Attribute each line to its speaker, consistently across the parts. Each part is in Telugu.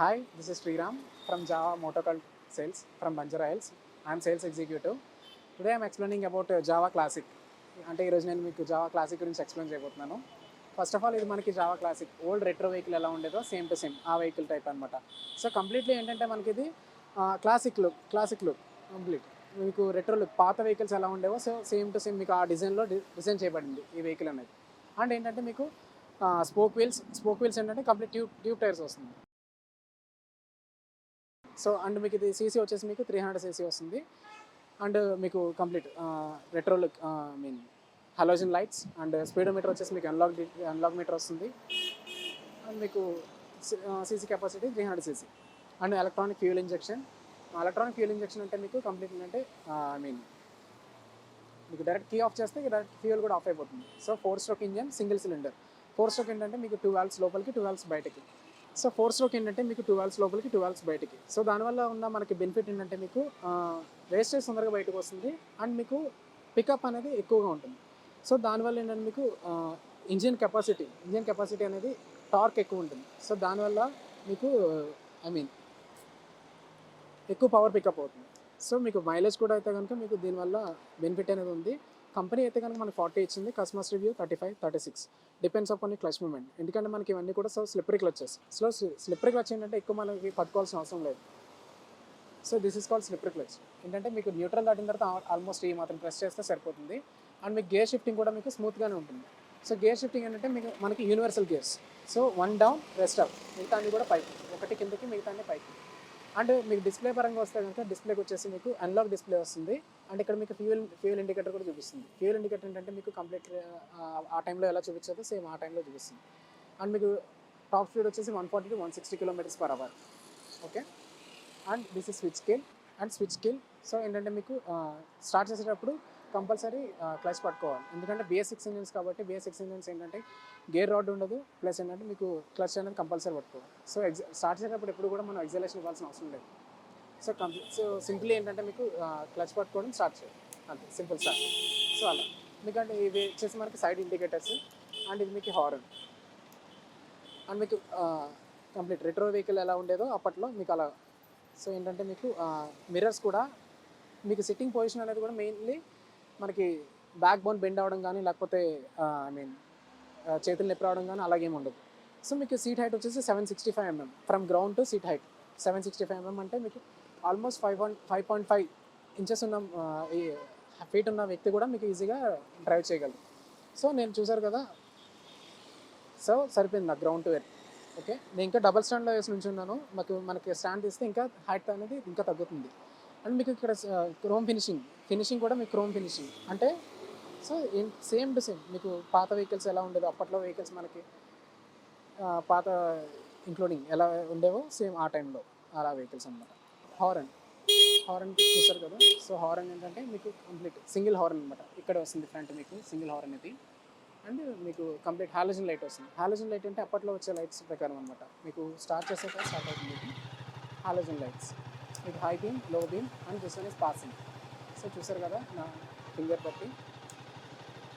Speaker 1: Hi, this is Sriram from Java Motor Cult Sales from Banjara Hills. I am sales executive. Today I am explaining about Java Classic. అంటే ఈరోజు నేను మీకు జావా క్లాసిక్ గురించి ఎక్స్ప్లెయిన్ చేయబోతున్నాను. ఫస్ట్ ఆఫ్ ఆల్ ఇది మనకి Java classic old retro vehicle ఎలా ఉండేదో సేమ్ టు సేమ్ ఆ వెహికల్ టైప్ అనమాట. సో కంప్లీట్లీ ఏంటంటే మనకి ఇది క్లాసిక్ లుక్ కంప్లీట్ మీకు రెట్రో లుక్ పాత వెహికల్స్ ఎలా ఉండేవో సో సేమ్ టు సేమ్ మీకు ఆ డిజైన్లో డిజైన్ చేయబడింది ఈ వెహికల్ అనేది. అండ్ ఏంటంటే మీకు స్పోక్ వీల్స్ ఏంటంటే కంప్లీట్ ట్యూబ్ టైర్స్ వస్తుంది. సో అండ్ మీకు ఇది సీసీ వచ్చేసి మీకు 300 సీసీ వస్తుంది. అండ్ మీకు complete retro look mean halogen lights and speedometer వచ్చేసి మీకు అన్లాక్ మీటర్ వస్తుంది. అండ్ మీకు CC capacity 300 CC and electronic fuel injection అంటే మీకు కంప్లీట్ అంటే మీకు డైరెక్ట్ కీ ఆఫ్ చేస్తే డైరెక్ట్ ఫ్యూల్ కూడా ఆఫ్ అయిపోతుంది. So 4 stroke engine single cylinder. 4 stroke ఏంటంటే మీకు 2 వాల్వ్స్ లోపలికి 2 వాల్వ్స్ బయటకి. సో 4 స్ట్రోక్ ఏంటంటే మీకు 2 వాల్వ్స్ లోపలికి 2 వాల్వ్స్ బయటకి. సో దానివల్ల ఉన్న మనకి బెనిఫిట్ ఏంటంటే మీకు వేస్టేజ్ తొందరగా బయటకు వస్తుంది అండ్ మీకు పికప్ అనేది ఎక్కువగా ఉంటుంది. సో దానివల్ల ఏంటంటే మీకు ఇంజిన్ కెపాసిటీ అనేది టార్క్ ఎక్కువ ఉంటుంది. సో దానివల్ల మీకు ఎక్కువ పవర్ పికప్ అవుతుంది. సో మీకు మైలేజ్ కూడా అయితే కనుక మీకు దీనివల్ల బెనిఫిట్ అనేది ఉంది. కంపెనీ అయితే కనుక మనకి 40 ఇచ్చింది, customers review 35, 36 depends upon clutch moment. ఎందుకంటే మనకి ఇవన్నీ కూడా so slippery clutches. Slippery clutch ఏంటంటే ఎక్కువ మనకి పట్టుకోవాల్సిన అవసరం లేదు. So this is called slippery clutch. ఏంటంటే మీకు న్యూట్రల్ దాటిన తర్వాత ఆల్మోస్ట్ ఈ మాత్రం ప్రెస్ చేస్తే సరిపోతుంది. అండ్ మీకు గేర్ షిఫ్టింగ్ కూడా మీకు స్మూత్గానే ఉంటుంది. సో గేర్ షిఫ్టింగ్ ఏంటంటే మీకు మనకి universal gears. So 1 down rest up, మిగతా అన్ని కూడా పైకి, ఒకటి కిందకి మిగతా అన్ని పైకి. అండ్ మీకు డిస్ప్లే పరంగా వస్తే కనుక డిస్ప్లేకి వచ్చేసి మీకు అన్లాక్ డిస్ప్లే వస్తుంది. అండ్ ఇక్కడ మీకు ఫ్యూయల్ ఇండికేటర్ కూడా చూపిస్తుంది. ఫ్యూయల్ ఇండికేటర్ ఏంటంటే మీకు కంప్లీట్ ఆ టైంలో ఎలా చూపించదో సేమ్ ఆ టైంలో చూపిస్తుంది. అండ్ మీకు టాప్ స్పీడ్ వచ్చేసి 140 to 160 km/h. Okay. And this is switch skill. So ఏంటంటే మీకు స్టార్ట్ చేసేటప్పుడు కంపల్సరీ క్లచ్ పట్టుకోవాలి. ఎందుకంటే BS6 ఇంజిన్స్ కాబట్టి BS6 ఇంజిన్స్ ఏంటంటే గేర్ రాడ్ ఉండదు, ప్లస్ ఏంటంటే మీకు క్లచ్ అనేది కంపల్సరీ పట్టుకోవాలి. సో స్టార్ట్ చేసేటప్పుడు ఎప్పుడు కూడా మనం ఎగ్జలేషన్ ఇవ్వాల్సిన అవసరం లేదు. సో సింపుల్లీ ఏంటంటే మీకు క్లచ్ పట్టుకోవడం స్టార్ట్ చేయాలి, అంతే సింపుల్ స్టార్ట్. సో అలా ఎందుకంటే ఇవి వచ్చేసి మనకి సైడ్ ఇండికేటర్స్ అండ్ ఇది మీకు హారన్. అండ్ మీకు కంప్లీట్ రెట్రో వెహికల్ ఎలా ఉండేదో అప్పట్లో మీకు అలా. సో ఏంటంటే మీకు మిర్రర్స్ కూడా మీకు సిట్టింగ్ పొజిషన్ అనేది కూడా మెయిన్లీ మనకి బ్యాక్ బోన్ బెండ్ అవ్వడం కానీ లేకపోతే చేతులు నొప్పి రావడం కానీ అలాగేమి ఉండదు. సో మీకు సీట్ హైట్ వచ్చేసి 765 mm from ground to seat height. 765 mm అంటే మీకు ఆల్మోస్ట్ 5.5 ఇంచెస్ ఉన్న ఫీట్ ఉన్న వ్యక్తి కూడా మీకు ఈజీగా డ్రైవ్ చేయగలరు. సో నేను చూసారు కదా, సో సరిపోయింది నాకు గ్రౌండ్ టు ఎయిర్. ఓకే, నేను ఇంకా డబల్ స్టాండ్లో వేసి నుంచున్నాను. మనకి స్టాండ్ తీస్తే ఇంకా హైట్ అనేది ఇంకా తగ్గుతుంది. అండ్ మీకు ఇక్కడ క్రోమ్ ఫినిషింగ్ కూడా మీకు క్రోమ్ ఫినిషింగ్ అంటే సో సేమ్ టు సేమ్ మీకు పాత వెహికల్స్ ఎలా ఉండేదో అప్పట్లో వెహికల్స్ మనకి పాత ఇంక్లూడింగ్ ఎలా ఉండేవో సేమ్ ఆ టైంలో అలా వెహికల్స్ అనమాట. హారన్ చూస్తారు కదా. సో హారన్ ఏంటంటే మీకు కంప్లీట్ సింగిల్ హారన్ అనమాట. ఇక్కడ వస్తుంది ఫ్రంట్ మీకు సింగిల్ హారన్ ఇది. అండ్ మీకు కంప్లీట్ హాలోజన్ లైట్ వస్తుంది. హాలోజన్ లైట్ అంటే అప్పట్లో వచ్చే లైట్స్ ప్రకారం అనమాట. మీకు స్టార్ట్ చేసాక స్టార్ట్ అవుతుంది హాలోజన్ లైట్స్. మీకు హై బీమ్, లో beam and this one is passing. So చూసారు కదా నా ఫింగర్ బట్టి.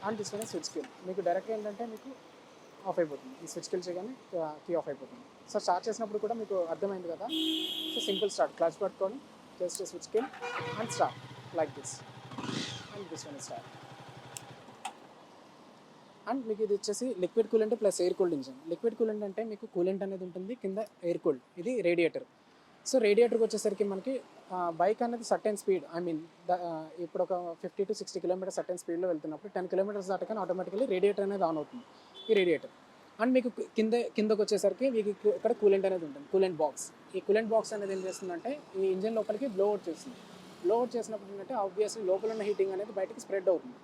Speaker 1: And this one is switch kill. మీకు డైరెక్ట్ ఏంటంటే మీకు ఆఫ్ అయిపోతుంది. ఈ స్విచ్ కిల్ చేయగానే కీ ఆఫ్ అయిపోతుంది. సో స్టార్ట్ చేసినప్పుడు కూడా మీకు అర్థమైంది కదా. సో సింపుల్ స్టార్ట్, క్లచ్ పట్టుకొని just switch kill and start like this. And this one is start. And మీకు ఇది వచ్చేసి liquid coolant plus air cooled engine. Liquid coolant అంటే మీకు కూలెంట్ అనేది ఉంటుంది, కింద ఎయిర్ కూల్డ్, ఇది రేడియేటర్. సో రేడియేటర్కి వచ్చేసరికి మనకి బైక్ అనేది సర్టెన్ స్పీడ్ ఇప్పుడు ఒక 50 to 60 km సర్టెన్ స్పీడ్లో వెళ్తున్నప్పుడు 10 km దాటగానే ఆటోమేటికలీ రేడియేటర్ అనేది ఆన్ అవుతుంది, ఈ రేడియేటర్. అండ్ మీకు కిందకు వచ్చేసరికి మీకు ఇక్కడ కూలెంట్ అనేది ఉంటుంది, కూలెంట్ బాక్స్. ఈ కూలెంట్ బాక్స్ అనేది ఏం చేస్తుందంటే ఈ ఇంజిన్ లోపలికి బ్లో అవుట్ చేస్తుంది. బ్లో అవుట్ చేసినప్పుడు ఏంటంటే ఆబ్వియస్లీ లోపల ఉన్న హీటింగ్ అనేది బయటకి స్ప్రెడ్ అవుతుంది.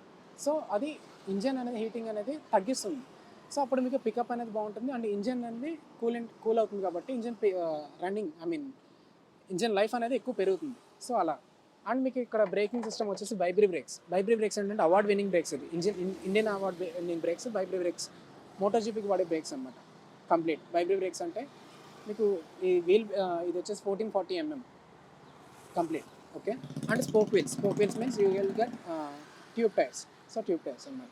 Speaker 1: సో అది ఇంజిన్ అనేది హీటింగ్ అనేది తగ్గిస్తుంది. సో అప్పుడు మీకు పికప్ అనేది బాగుంటుంది అండ్ ఇంజిన్ అనేది కూల్ అవుతుంది కాబట్టి ఇంజిన్ లైఫ్ అనేది ఎక్కువ పెరుగుతుంది. సో అలా. అండ్ మీకు ఇక్కడ బ్రేకింగ్ సిస్టమ్ వచ్చేసి వైబ్రీ బ్రేక్స్ ఏంటంటే అవార్డ్ విన్నింగ్ బ్రేక్స్. ఇది Indian award winning brakes ByBre brakes. Motor జీపీకి వాడే బ్రేక్స్ అనమాట. కంప్లీట్ వైబ్రీ బ్రేక్స్ అంటే మీకు ఈ వీల్ ఇది వచ్చేసి 1440 mm complete. Okay. And spoke wheels means you will get tube tyres. So tube tyres అనమాట.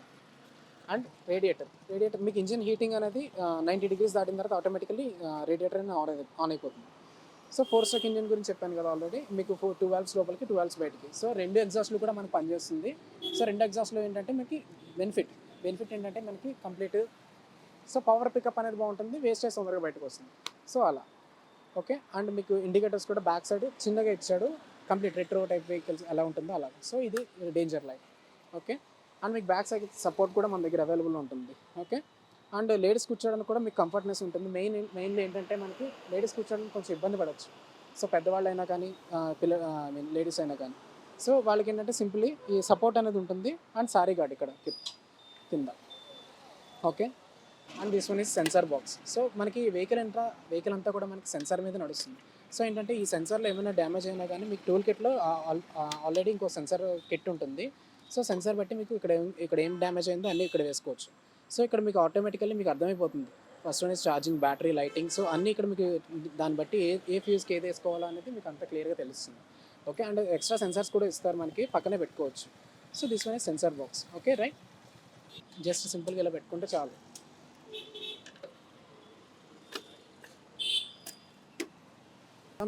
Speaker 1: అండ్ రేడియేటర్ మీకు ఇంజిన్ హీటింగ్ అనేది 90 degrees దాటిన తర్వాత ఆటోమేటికలీ రేడియేటర్ అనేది ఆన్ అయిపోతుంది. సో 4-stroke ఇంజిన్ గురించి చెప్పాను కదా ఆల్రెడీ, మీకు 2 వాల్వ్స్ లోపలికి 2 వాల్వ్స్ బయటికి. సో 2 ఎగ్జాస్ట్లు కూడా మనకు పనిచేస్తుంది. సో 2 ఎగ్జాస్ట్లో ఏంటంటే మనకి బెనిఫిట్ ఏంటంటే మనకి కంప్లీట్ సో పవర్ పికప్ అనేది బాగుంటుంది, వేస్టేజ్ తొందరగా బయటకు వస్తుంది. సో అలా ఓకే. అండ్ మీకు ఇండికేటర్స్ కూడా బ్యాక్ సైడ్ చిన్నగా ఇచ్చాడు, కంప్లీట్ రెట్రో టైప్ వెహికల్స్ ఎలా ఉంటుందో అలా. సో ఇది డేంజర్ లైట్ ఓకే. అండ్ మీకు బ్యాక్ సైడ్ సపోర్ట్ కూడా మన దగ్గర అవైలబుల్ ఉంటుంది ఓకే. అండ్ లేడీస్ కూర్చోవడానికి కూడా మీకు కంఫర్ట్నెస్ ఉంటుంది. మెయిన్లీ ఏంటంటే మనకి లేడీస్ కూర్చోవడానికి కొంచెం ఇబ్బంది పడవచ్చు. సో పెద్దవాళ్ళు అయినా కానీ లేడీస్ అయినా కానీ, సో వాళ్ళకి ఏంటంటే సింపుల్లీ ఈ సపోర్ట్ అనేది ఉంటుంది. అండ్ సారీ గార్డ్ ఇక్కడ కింద okay. And this one is sensor box. So మనకి వెహికల్ అంతా కూడా మనకి సెన్సార్ మీద నడుస్తుంది. సో ఏంటంటే ఈ సెన్సార్లో ఏమైనా డ్యామేజ్ అయినా కానీ మీకు టూల్ కిట్లో ఆల్రెడీ ఇంకో సెన్సార్ కిట్ ఉంటుంది. సో సెన్సార్ బట్టి మీకు ఇక్కడ ఏం డ్యామేజ్ అయిందో అన్నీ ఇక్కడ వేసుకోవచ్చు. సో ఇక్కడ మీకు ఆటోమేటికల్లీ మీకు అర్థమైపోతుంది. First one is charging, battery, lighting. So అన్నీ ఇక్కడ మీకు దాన్ని బట్టి ఏ ఫ్యూజ్కి ఏది వేసుకోవాలో అనేది మీకు అంత క్లియర్గా తెలుస్తుంది ఓకే. అండ్ ఎక్స్ట్రా సెన్సార్స్ కూడా ఇస్తారు మనకి, పక్కనే పెట్టుకోవచ్చు. So this one is sensor box okay right. Just సింపుల్గా ఇలా పెట్టుకుంటే చాలు.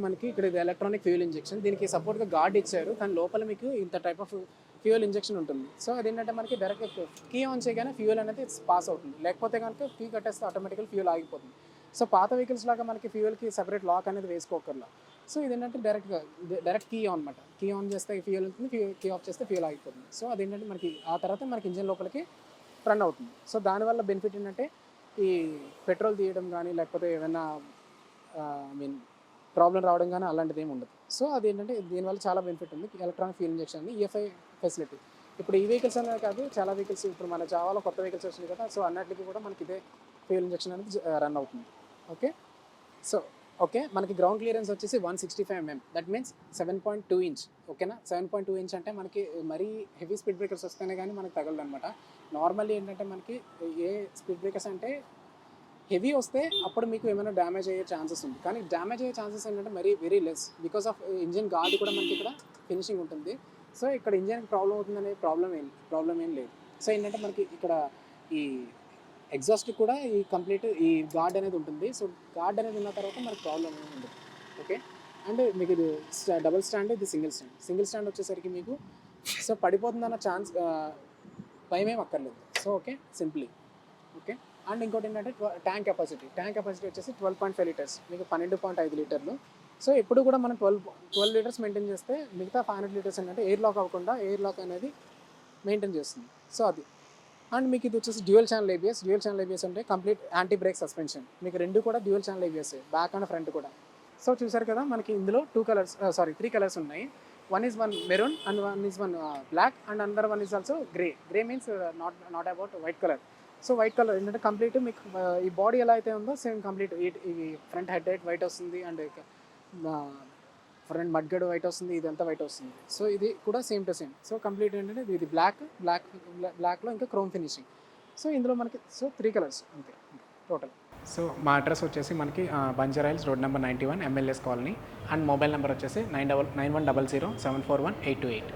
Speaker 1: మనకి ఇక్కడ ఇది ఎలక్ట్రానిక్ ఫ్యూయల్ ఇంజెక్షన్, దీనికి సపోర్ట్గా గార్డ్ ఇచ్చారు. దాని లోపల మీకు ఇంత టైప్ ఆఫ్ ఫ్యూయల్ ఇంజెక్షన్ ఉంటుంది. సో అదేంటంటే మనకి డైరెక్ట్ కీ ఆన్ చేయగానే ఫ్యూయల్ అనేది పాస్ అవుతుంది, లేకపోతే కనుక కీ కట్టేస్తే ఆటోమేటికల్ ఫ్యూయల్ ఆగిపోతుంది. సో పాత వెహికల్స్ లాగా మనకి ఫ్యూయల్కి సెపరేట్ లాక్ అనేది వేసుకోకర్లా. సో ఇదేంటంటే డైరెక్ట్ కీ ఆన్ అనమాట. కీ ఆన్ చేస్తే ఫ్యూయల్ ఉంటుంది, కీ ఆఫ్ చేస్తే ఫ్యూయల్ ఆగిపోతుంది. సో అదేంటంటే మనకి ఆ తర్వాత మనకి ఇంజిన్ లోపలికి రన్ అవుతుంది. సో దానివల్ల బెనిఫిట్ ఏంటంటే ఈ పెట్రోల్ తీయడం కానీ లేకపోతే ఏమైనా ప్రాబ్లం రావడం కానీ అలాంటిది ఏమి ఉండదు. సో అదేంటంటే దీనివల్ల చాలా బెనిఫిట్ ఉంది. ఎలక్ట్రానిక్ ఫ్యూల్ ఇంజెక్షన్ అని ఈఎఫ్ఐ ఫెసిలిటీ. ఇప్పుడు ఈ వెహికల్స్ అనేది కాదు, చాలా వెహికల్స్ ఇప్పుడు మన జావాలో కొత్త వెహికల్స్ వచ్చినాయి కదా. సో అన్నిటికీ కూడా మనకి ఇదే ఫ్యూల్ ఇంజెక్షన్ అనేది రన్ అవుతుంది ఓకే. సో ఓకే, మనకి గ్రౌండ్ క్లియరెన్స్ వచ్చేసి 165 mm, దట్ మీన్స్ 7.2 inch ఓకేనా. 7.2 inch అంటే మనకి మరీ హెవీ స్పీడ్ బ్రేకర్స్ వస్తేనే కానీ మనకి తగలదు అనమాట. నార్మల్లీ ఏంటంటే మనకి ఏ స్పీడ్ బ్రేకర్స్ అంటే హెవీ వస్తే అప్పుడు మీకు ఏమైనా డ్యామేజ్ అయ్యే ఛాన్సెస్ ఉంది. కానీ డ్యామేజ్ అయ్యే ఛాన్సెస్ ఏంటంటే very less, because of engine guard కూడా మనకి ఇక్కడ ఫినిషింగ్ ఉంటుంది. సో ఇక్కడ ఇంజిన్ ప్రాబ్లం అవుతుందనే ప్రాబ్లం ఏం లేదు. సో ఏంటంటే మనకి ఇక్కడ ఈ ఎగ్జాస్ట్ కూడా ఈ కంప్లీట్ ఈ గార్డ్ అనేది ఉంటుంది. సో గార్డ్ అనేది ఉన్న తర్వాత మనకి ప్రాబ్లం ఏమి ఉండదు ఓకే. అండ్ మీకు ఇది డబుల్ స్టాండ్, ఇది సింగిల్ స్టాండ్ వచ్చేసరికి మీకు సో పడిపోతుందన్న ఛాన్స్ భయం ఏం అక్కర్లేదు. So okay simply okay. And ఇంకోటి ఏంటంటే ట్యాంక్ కెపాసిటీ వచ్చేసి 12.5 లీటర్స్, మీకు 12.5 లీటర్లు. సో ఎప్పుడు కూడా మనం 12 లీటర్స్ మెయింటైన్ చేస్తే మిగతా 500 లీటర్స్ ఏంటంటే ఎయిర్ లాక్ అవ్వకుండా ఎయిర్ లాక్ అనేది మెయింటైన్ చేస్తుంది. సో అది. అండ్ మీకు ఇది వచ్చేసి డ్యూయల్ ఛానల్ ఏబిఎస్ అంటే కంప్లీట్ యాంటీ బ్రేక్ సస్పెన్షన్. మీకు రెండు కూడా dual channel ABS, back and front కూడా. సో చూసారు కదా, మనకి ఇందులో 3 కలర్స్ ఉన్నాయి. One maroon and one is black and another one is also grey means not about white colour. So white colour ఏంటంటే కంప్లీట్ మీకు ఈ బాడీ ఎలా అయితే ఉందో సేమ్ కంప్లీట్ ఈ ఫ్రంట్ హెడ్ లైట్ వైట్ వస్తుంది, అండ్ ఫ్రంట్ మడ్గడ్ వైట్ వస్తుంది, ఇదంతా వైట్ వస్తుంది. సో ఇది కూడా same to same. So complete ఏంటంటే ఇది బ్లాక్లో ఇంకా క్రోమ్ ఫినిషింగ్. సో ఇందులో మనకి 3 కలర్స్ అంతే టోటల్. సో మా అడ్రస్ వచ్చేసి మనకి Banjara hills road number 91 MLS colony, and mobile number వచ్చేసి 9100 741 828.